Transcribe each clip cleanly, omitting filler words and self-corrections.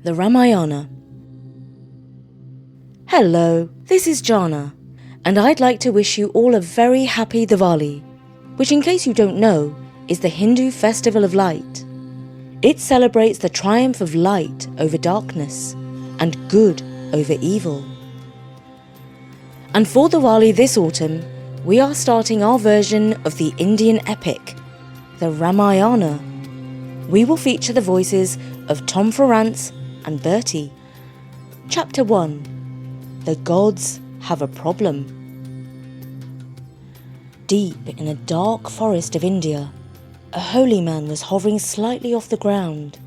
The Ramayana. Hello, this is Jana, and I'd like to wish you all a very happy Diwali, which, in case you don't know, is the Hindu festival of light. It celebrates the triumph of light over darkness and good over evil. And for Diwali this autumn, we are starting our version of the Indian epic, the Ramayana. We will feature the voices of Tom Ferrance and Bertie. Chapter 1. The Gods Have a Problem. Deep in a dark forest of India, a holy man was hovering slightly off the ground,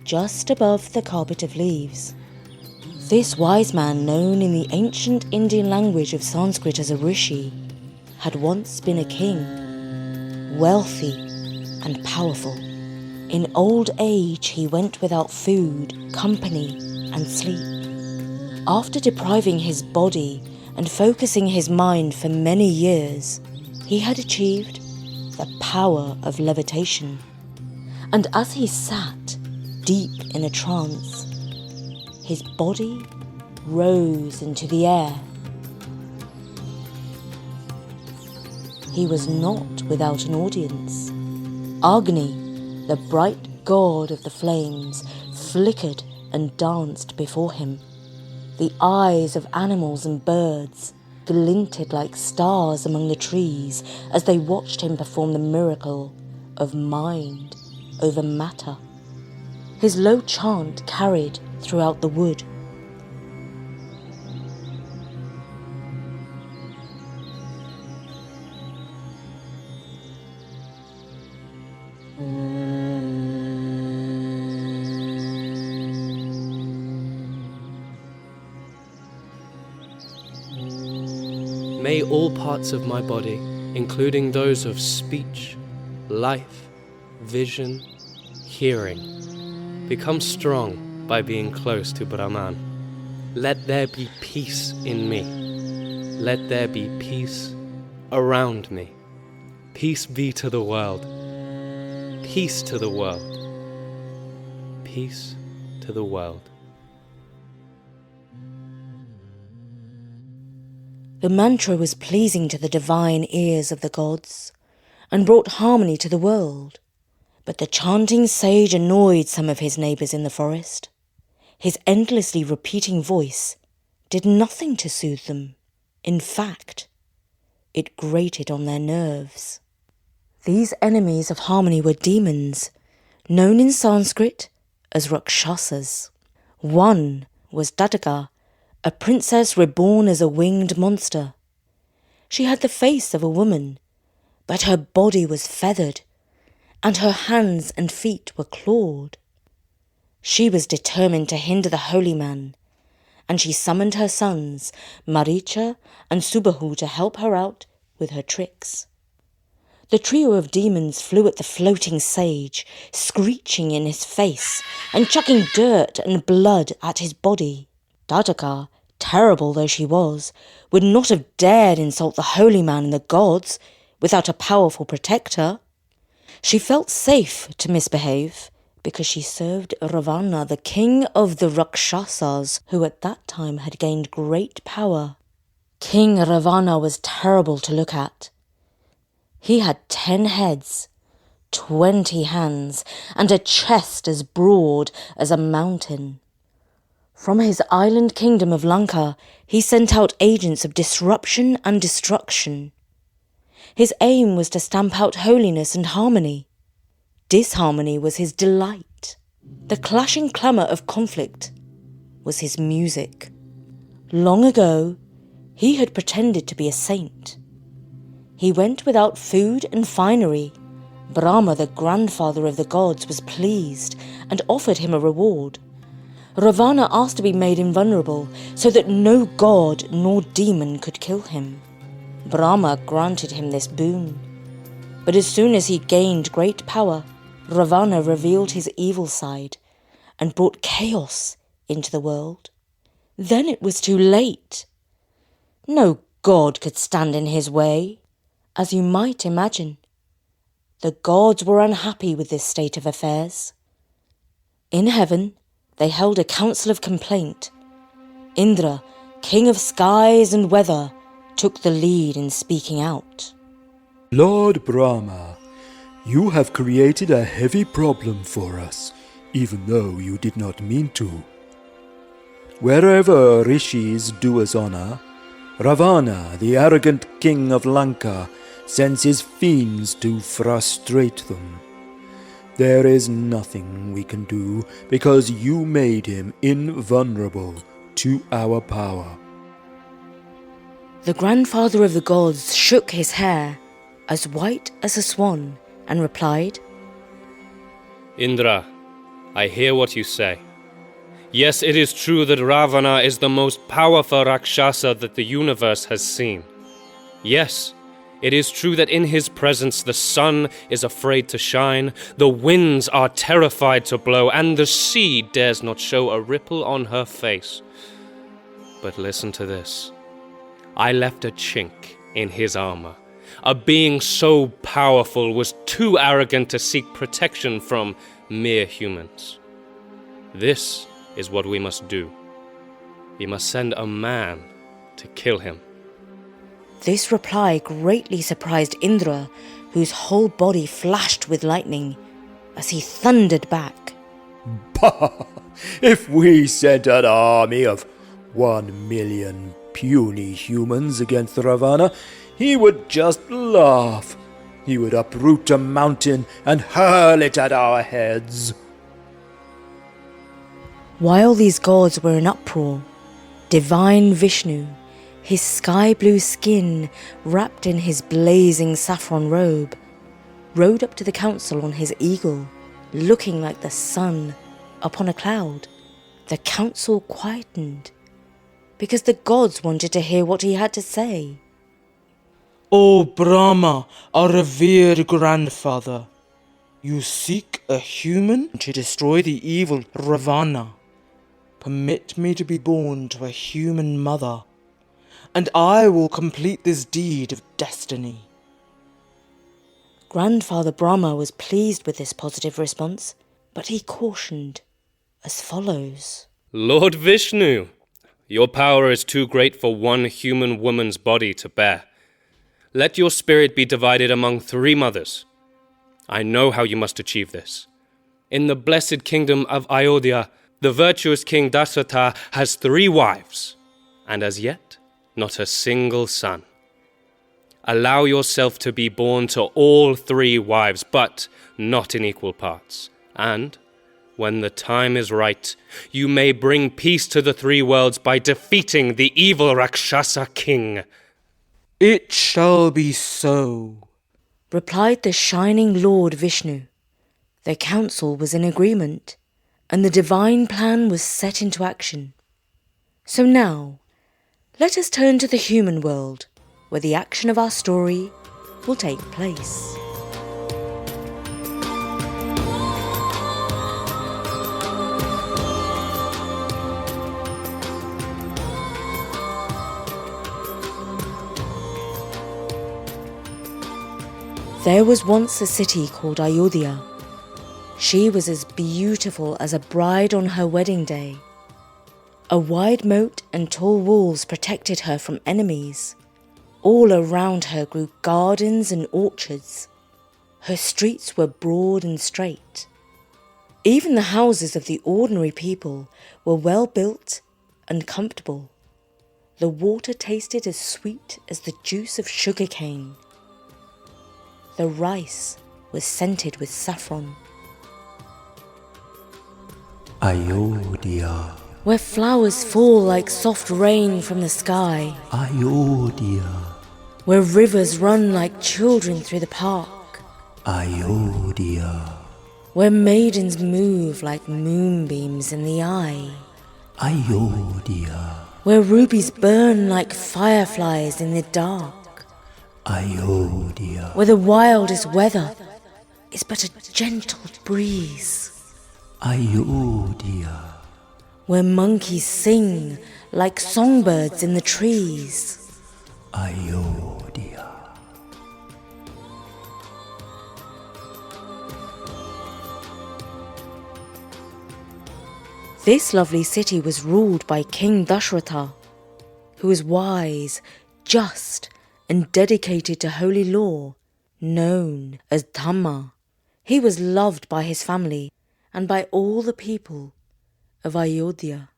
just above the carpet of leaves. This wise man, known in the ancient Indian language of Sanskrit as a rishi, had once been a king, wealthy and powerful. In old age, he went without food, company, and sleep. After depriving his body and focusing his mind for many years, he had achieved the power of levitation. And as he sat deep in a trance, his body rose into the air. He was not without an audience. Agni, the bright god of the flames, flickered and danced before him. The eyes of animals and birds glinted like stars among the trees as they watched him perform the miracle of mind over matter. His low chant carried throughout the wood. May all parts of my body, including those of speech, life, vision, hearing, become strong by being close to Brahman. Let there be peace in me. Let there be peace around me. Peace be to the world. Peace to the world. Peace to the world. The mantra was pleasing to the divine ears of the gods and brought harmony to the world. But the chanting sage annoyed some of his neighbours in the forest. His endlessly repeating voice did nothing to soothe them. In fact, it grated on their nerves. These enemies of harmony were demons, known in Sanskrit as Rakshasas. One was Dasharatha, a princess reborn as a winged monster. She had the face of a woman, but her body was feathered, and her hands and feet were clawed. She was determined to hinder the holy man, and she summoned her sons, Maricha and Subahu, to help her out with her tricks. The trio of demons flew at the floating sage, screeching in his face and chucking dirt and blood at his body. Dasharatha, terrible though she was, would not have dared insult the holy man and the gods without a powerful protector. She felt safe to misbehave because she served Ravana, the king of the Rakshasas, who at that time had gained great power. King Ravana was terrible to look at. He had 10 heads, 20 hands, and a chest as broad as a mountain. From his island kingdom of Lanka, he sent out agents of disruption and destruction. His aim was to stamp out holiness and harmony. Disharmony was his delight. The clashing clamour of conflict was his music. Long ago, he had pretended to be a saint. He went without food and finery. Brahma, the grandfather of the gods, was pleased and offered him a reward. Ravana asked to be made invulnerable so that no god nor demon could kill him. Brahma granted him this boon. But as soon as he gained great power, Ravana revealed his evil side and brought chaos into the world. Then it was too late. No god could stand in his way. As you might imagine, the gods were unhappy with this state of affairs. In heaven, they held a council of complaint. Indra, king of skies and weather, took the lead in speaking out. Lord Brahma, you have created a heavy problem for us, even though you did not mean to. Wherever rishis do us honor, Ravana, the arrogant king of Lanka, sends his fiends to frustrate them. There is nothing we can do because you made him invulnerable to our power. The grandfather of the gods shook his hair, as white as a swan, and replied, Indra, I hear what you say. Yes, it is true that Ravana is the most powerful Rakshasa that the universe has seen. Yes, it is true that in his presence the sun is afraid to shine, the winds are terrified to blow, and the sea dares not show a ripple on her face. But listen to this. I left a chink in his armor. A being so powerful was too arrogant to seek protection from mere humans. This is what we must do. We must send a man to kill him. This reply greatly surprised Indra, whose whole body flashed with lightning, as he thundered back. Bah! If we sent an army of 1,000,000 puny humans against Ravana, he would just laugh. He would uproot a mountain and hurl it at our heads. While these gods were in uproar, divine Vishnu, his sky-blue skin wrapped in his blazing saffron robe, rode up to the council on his eagle, looking like the sun upon a cloud. The council quietened, because the gods wanted to hear what he had to say. O Brahma, our revered grandfather, you seek a human to destroy the evil Ravana. Permit me to be born to a human mother, and I will complete this deed of destiny. Grandfather Brahma was pleased with this positive response, but he cautioned as follows. Lord Vishnu, your power is too great for one human woman's body to bear. Let your spirit be divided among 3 mothers. I know how you must achieve this. In the blessed Kingdom of Ayodhya, the virtuous King Dasharatha has 3 wives, and as yet, not a single son. Allow yourself to be born to all 3 wives, but not in equal parts. And, when the time is right, you may bring peace to the 3 worlds by defeating the evil Rakshasa king. It shall be so, Replied the shining Lord Vishnu. The council was in agreement, and the divine plan was set into action. So now, let us turn to the human world, where the action of our story will take place. There was once a city called Ayodhya. She was as beautiful as a bride on her wedding day. A wide moat and tall walls protected her from enemies. All around her grew gardens and orchards. Her streets were broad and straight. Even the houses of the ordinary people were well built and comfortable. The water tasted as sweet as the juice of sugarcane. The rice was scented with saffron. Ayodhya, Where flowers fall like soft rain from the sky. Ayodhya, Where rivers run like children through the park. Ayodhya, Where maidens move like moonbeams in the eye. Ayodhya, Where rubies burn like fireflies in the dark. Ayodhya, Where the wildest weather is but a gentle breeze. Ayodhya, Where monkeys sing like songbirds in the trees. Ayodhya. This lovely city was ruled by King Dasharatha, who was wise, just, and dedicated to holy law, known as Dhamma. He was loved by his family and by all the people of Ayodhya.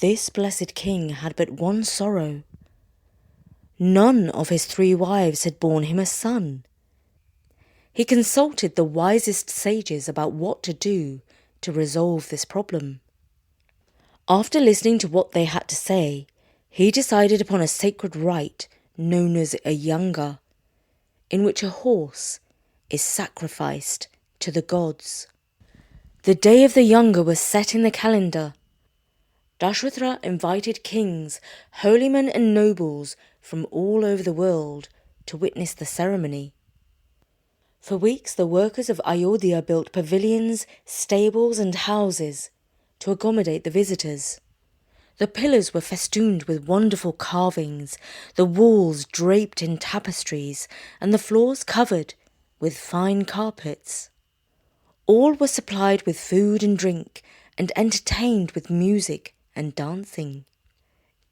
This blessed king had but one sorrow. None of his 3 wives had borne him a son. He consulted the wisest sages about what to do to resolve this problem. After listening to what they had to say, he decided upon a sacred rite known as a yanga, in which a horse is sacrificed to the gods. The day of the yanga was set in the calendar. Dasharatha invited kings, holy men and nobles from all over the world to witness the ceremony. For weeks the workers of Ayodhya built pavilions, stables and houses to accommodate the visitors. The pillars were festooned with wonderful carvings, the walls draped in tapestries, and the floors covered with fine carpets. All were supplied with food and drink and entertained with music and dancing.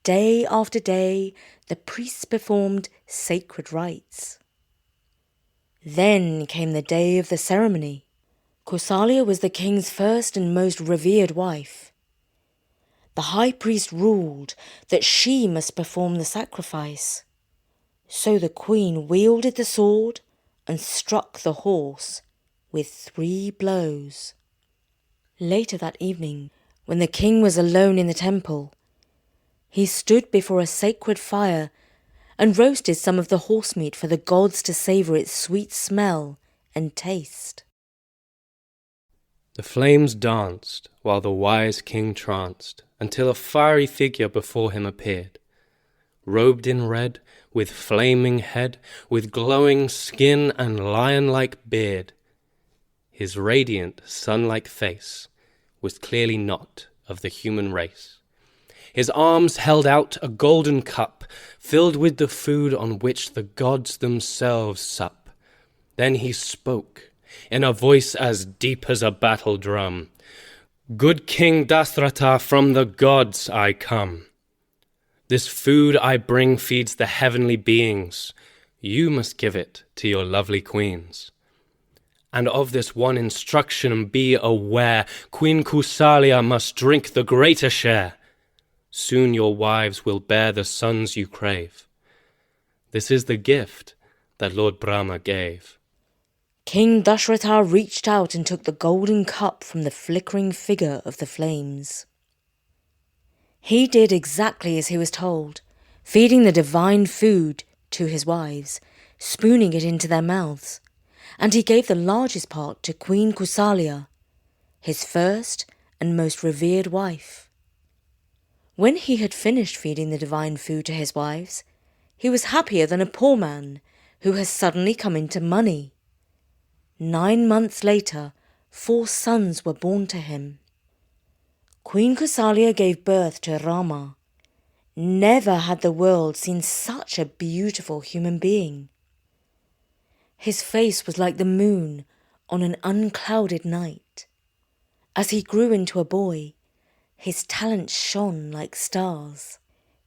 Day after day, the priests performed sacred rites. Then came the day of the ceremony. Kausalya was the king's first and most revered wife. The high priest ruled that she must perform the sacrifice. So the queen wielded the sword and struck the horse with 3 blows. Later that evening, when the king was alone in the temple, he stood before a sacred fire and roasted some of the horse meat for the gods to savour its sweet smell and taste. The flames danced while the wise king tranced, until a fiery figure before him appeared, robed in red, with flaming head, with glowing skin and lion-like beard. His radiant, sun-like face was clearly not of the human race. His arms held out a golden cup, filled with the food on which the gods themselves sup. Then he spoke, in a voice as deep as a battle drum, "Good King Dasharatha, from the gods I come. This food I bring feeds the heavenly beings. You must give it to your lovely queens. And of this one instruction be aware, Queen Kausalya must drink the greater share. Soon your wives will bear the sons you crave. This is the gift that Lord Brahma gave." King Dasharatha reached out and took the golden cup from the flickering figure of the flames. He did exactly as he was told, feeding the divine food to his wives, spooning it into their mouths, and he gave the largest part to Queen Kausalya, his first and most revered wife. When he had finished feeding the divine food to his wives, he was happier than a poor man who has suddenly come into money. 9 months later, 4 sons were born to him. Queen Kausalya gave birth to Rama. Never had the world seen such a beautiful human being. His face was like the moon on an unclouded night. As he grew into a boy, his talents shone like stars.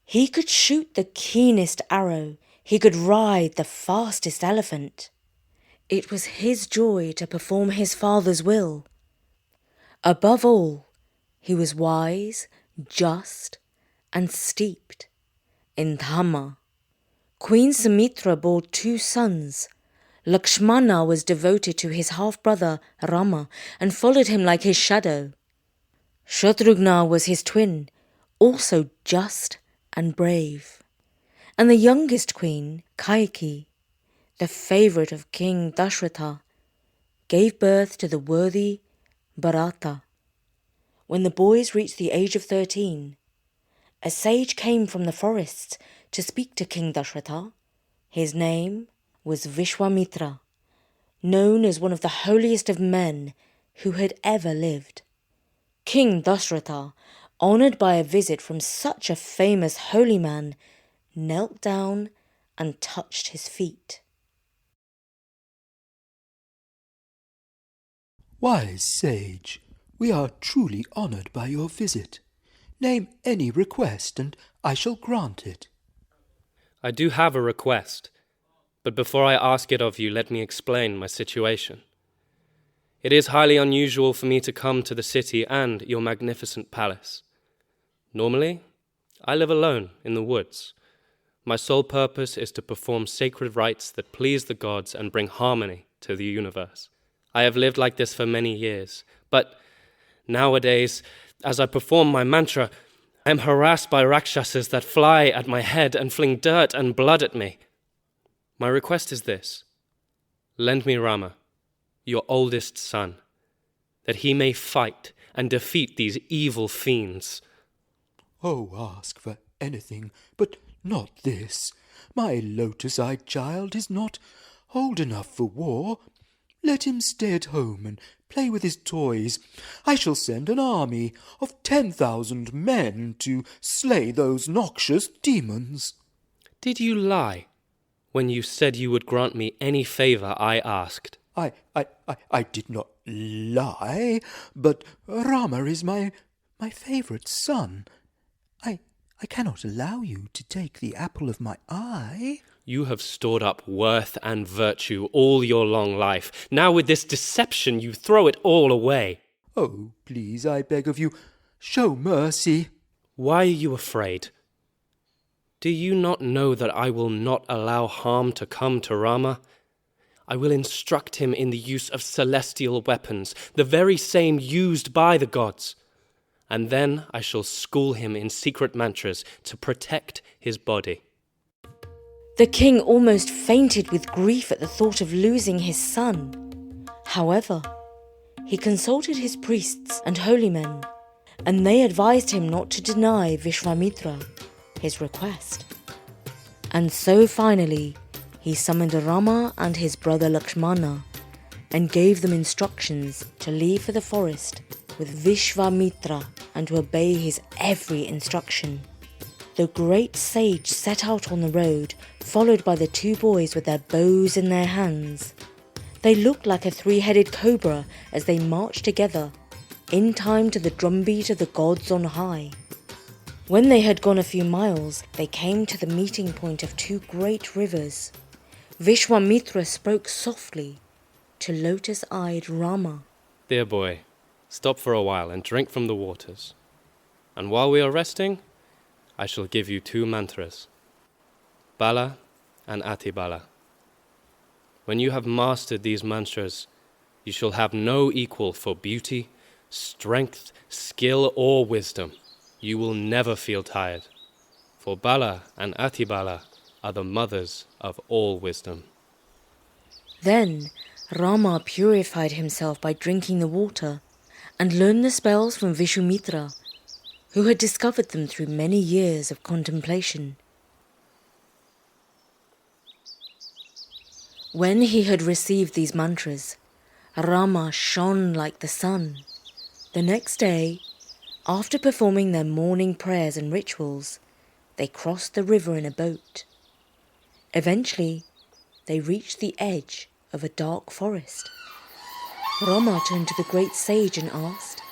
He could shoot the keenest arrow. He could ride the fastest elephant. It was his joy to perform his father's will. Above all, he was wise, just, and steeped in Dhamma. Queen Sumitra bore 2 sons. Lakshmana was devoted to his half-brother Rama and followed him like his shadow. Shatrughna was his twin, also just and brave. And the youngest queen, Kaikeyi, the favourite of King Dasharatha, gave birth to the worthy Bharata. When the boys reached the age of 13, a sage came from the forests to speak to King Dasharatha. His name was Vishwamitra, known as one of the holiest of men who had ever lived. King Dasharatha, honoured by a visit from such a famous holy man, knelt down and touched his feet. Wise sage, We are truly honoured by your visit. Name any request, and I shall grant it. I do have a request, but before I ask it of you, let me explain my situation. It is highly unusual for me to come to the city and your magnificent palace. Normally, I live alone in the woods. My sole purpose is to perform sacred rites that please the gods and bring harmony to the universe. I have lived like this for many years, but nowadays, as I perform my mantra, I am harassed by rakshasas that fly at my head and fling dirt and blood at me. My request is this: lend me Rama, your oldest son, that he may fight and defeat these evil fiends. Oh, ask for anything, but not this. My lotus-eyed child is not old enough for war. Let him stay at home and play with his toys. I shall send an army of 10,000 men to slay those noxious demons. Did you lie when you said you would grant me any favour I asked? I did not lie, but Rama is my favourite son. I cannot allow you to take the apple of my eye. You have stored up worth and virtue all your long life. Now with this deception you throw it all away. Oh, please, I beg of you, show mercy. Why are you afraid? Do you not know that I will not allow harm to come to Rama? I will instruct him in the use of celestial weapons, the very same used by the gods. And then I shall school him in secret mantras to protect his body. The king almost fainted with grief at the thought of losing his son. However, he consulted his priests and holy men, and they advised him not to deny Vishwamitra his request. And so finally, he summoned Rama and his brother Lakshmana and gave them instructions to leave for the forest with Vishwamitra and to obey his every instruction. The great sage set out on the road, followed by the two boys with their bows in their hands. They looked like a three-headed cobra as they marched together, in time to the drumbeat of the gods on high. When they had gone a few miles, they came to the meeting point of two great rivers. Vishwamitra spoke softly to lotus-eyed Rama. Dear boy, stop for a while and drink from the waters. And while we are resting, I shall give you two mantras, Bala and Atibala. When you have mastered these mantras, you shall have no equal for beauty, strength, skill, or wisdom. You will never feel tired, for Bala and Atibala are the mothers of all wisdom. Then Rama purified himself by drinking the water and learned the spells from Vishwamitra, who had discovered them through many years of contemplation. When he had received these mantras, Rama shone like the sun. The next day, after performing their morning prayers and rituals, they crossed the river in a boat. Eventually, they reached the edge of a dark forest. Rama turned to the great sage and asked,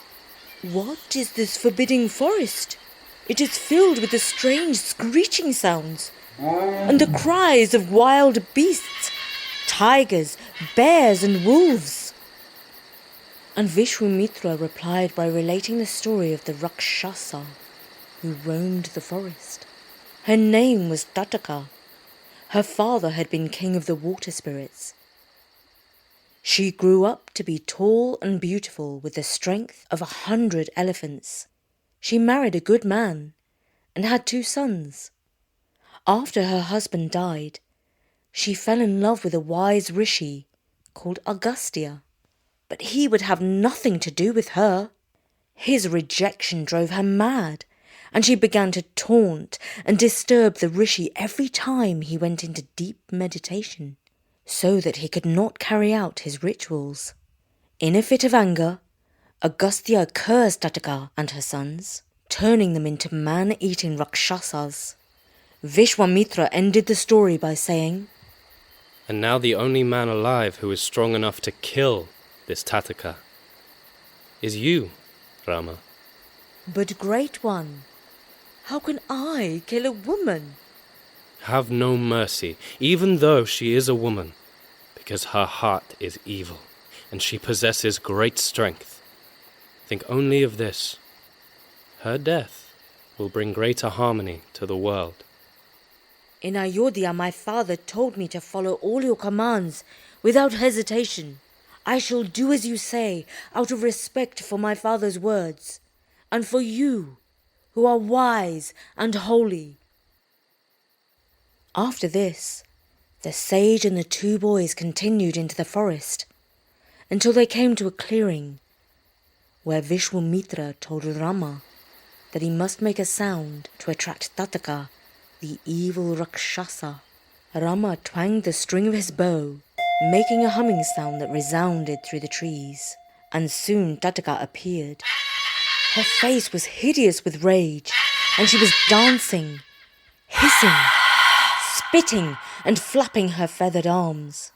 "What is this forbidding forest? It is filled with the strange screeching sounds and the cries of wild beasts, tigers, bears and wolves." And Vishwamitra replied by relating the story of the Rakshasa who roamed the forest. Her name was Tataka. Her father had been king of the water spirits. She grew up to be tall and beautiful with the strength of 100 elephants. She married a good man and had 2 sons. After her husband died, she fell in love with a wise rishi called Agastya. But he would have nothing to do with her. His rejection drove her mad, and she began to taunt and disturb the rishi every time he went into deep meditation, so that he could not carry out his rituals. In a fit of anger, Agastya cursed Tataka and her sons, turning them into man-eating Rakshasas. Vishwamitra ended the story by saying, And now the only man alive who is strong enough to kill this Tataka is you, Rama. But Great One, how can I kill a woman? Have no mercy, even though she is a woman, because her heart is evil, and she possesses great strength. Think only of this. Her death will bring greater harmony to the world. In Ayodhya, my father told me to follow all your commands without hesitation. I shall do as you say, out of respect for my father's words, and for you, who are wise and holy. After this, the sage and the two boys continued into the forest, until they came to a clearing, where Vishwamitra told Rama that he must make a sound to attract Tataka, the evil Rakshasa. Rama twanged the string of his bow, making a humming sound that resounded through the trees, and soon Tataka appeared. Her face was hideous with rage, and she was dancing, hissing, spitting, and flapping her feathered arms.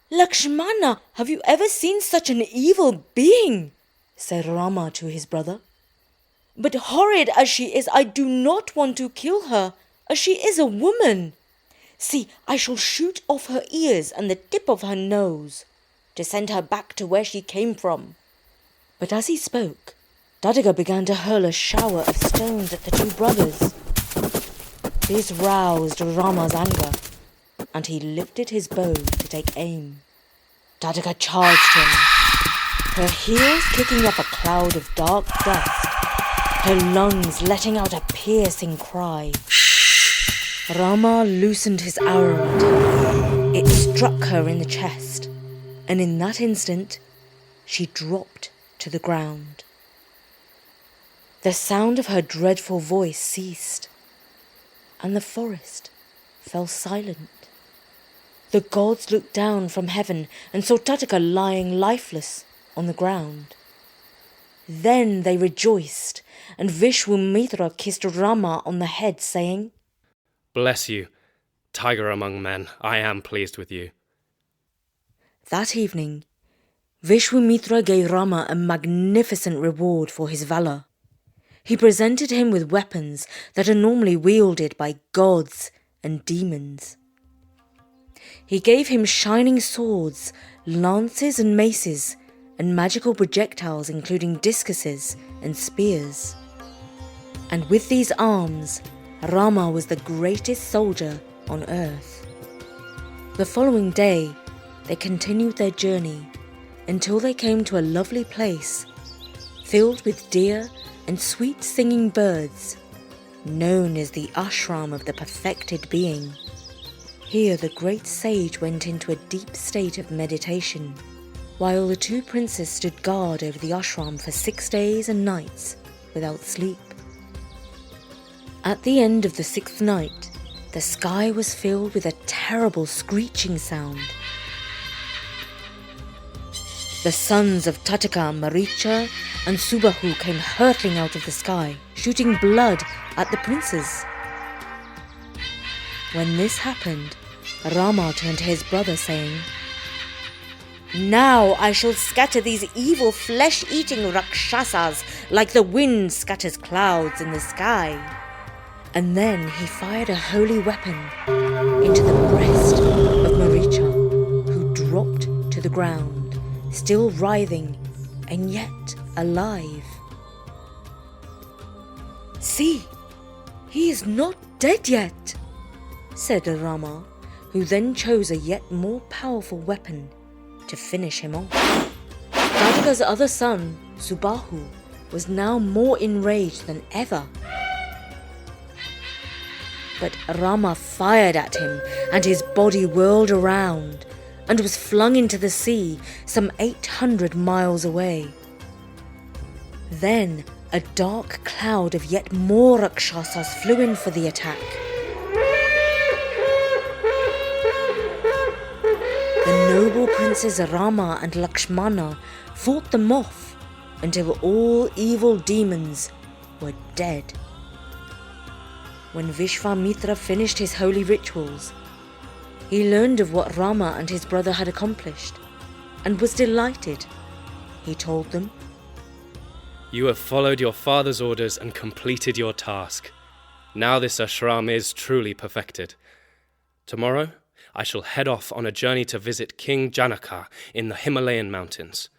"Lakshmana, have you ever seen such an evil being?" said Rama to his brother. "But horrid as she is, I do not want to kill her, as she is a woman. See, I shall shoot off her ears and the tip of her nose, to send her back to where she came from." But as he spoke, Tataka began to hurl a shower of stones at the two brothers. This roused Rama's anger, and he lifted his bow to take aim. Tataka charged him, her heels kicking up a cloud of dark dust, her lungs letting out a piercing cry. Rama loosened his arrow at her. It struck her in the chest, and in that instant, she dropped to the ground. The sound of her dreadful voice ceased, and the forest fell silent. The gods looked down from heaven and saw Tataka lying lifeless on the ground. Then they rejoiced, and Vishwamitra kissed Rama on the head, saying, Bless you, tiger among men, I am pleased with you. That evening, Vishwamitra gave Rama a magnificent reward for his valour. He presented him with weapons that are normally wielded by gods and demons. He gave him shining swords, lances and maces, and magical projectiles including discuses and spears. And with these arms, Rama was the greatest soldier on earth. The following day, they continued their journey until they came to a lovely place filled with deer and sweet singing birds, known as the ashram of the perfected being. Here the great sage went into a deep state of meditation, while the two princes stood guard over the ashram for 6 days and nights without sleep. At the end of the 6th night, the sky was filled with a terrible screeching sound. The sons of Tataka, Maricha, and Subahu came hurtling out of the sky, shooting blood at the princes. When this happened, Rama turned to his brother, saying, "Now I shall scatter these evil flesh-eating Rakshasas like the wind scatters clouds in the sky." And then he fired a holy weapon into the breast of Maricha, who dropped to the ground, still writhing and yet alive. "See, he is not dead yet," said Rama, who then chose a yet more powerful weapon to finish him off. Tataka's other son, Subahu, was now more enraged than ever. But Rama fired at him, and his body whirled around and was flung into the sea some 800 miles away. Then a dark cloud of yet more Rakshasas flew in for the attack. The noble princes Rama and Lakshmana fought them off until all evil demons were dead. When Vishwamitra finished his holy rituals, he learned of what Rama and his brother had accomplished and was delighted. He told them, You have followed your father's orders and completed your task. Now this ashram is truly perfected. Tomorrow, I shall head off on a journey to visit King Janaka in the Himalayan mountains.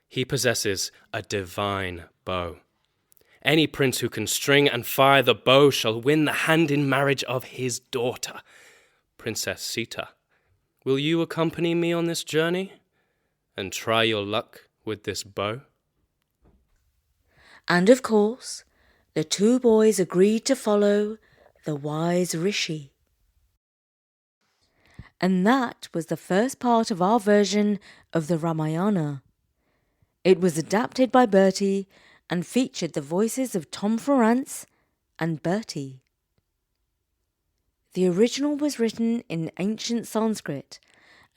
He possesses a divine bow. Any prince who can string and fire the bow shall win the hand in marriage of his daughter, Princess Sita. Will you accompany me on this journey and try your luck with this bow? And of course, the two boys agreed to follow the wise Rishi. And that was the first part of our version of the Ramayana. It was adapted by Bertie and featured the voices of Tom Ferrance and Bertie. The original was written in ancient Sanskrit,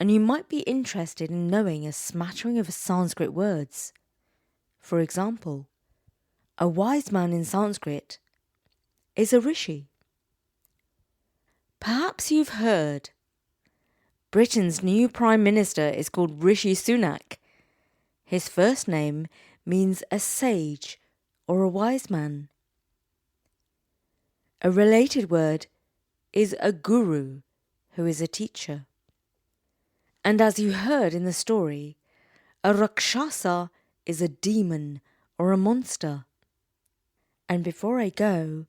and you might be interested in knowing a smattering of Sanskrit words. For example, a wise man in Sanskrit is a rishi. Perhaps you've heard Britain's new Prime Minister is called Rishi Sunak. His first name means a sage or a wise man. A related word is a guru, who is a teacher. And as you heard in the story, a rakshasa is a demon or a monster. And before I go,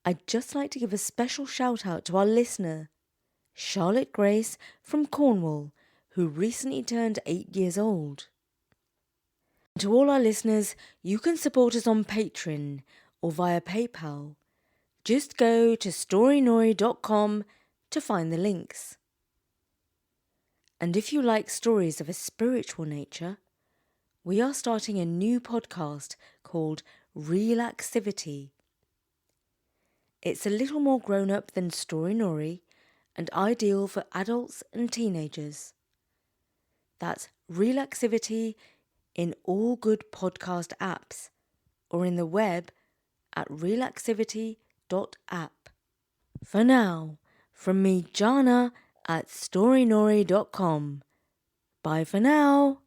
I'd just like to give a special shout out to our listener, Charlotte Grace from Cornwall, who recently turned 8 years old. To all our listeners, you can support us on Patreon or via PayPal. Just go to storynori.com to find the links. And if you like stories of a spiritual nature, we are starting a new podcast called Relaxivity. It's a little more grown up than Story Nori and ideal for adults and teenagers. That's Relaxivity in all good podcast apps or in the web at relaxivity.app. For now, from me, Jana, at storynori.com. Bye for now.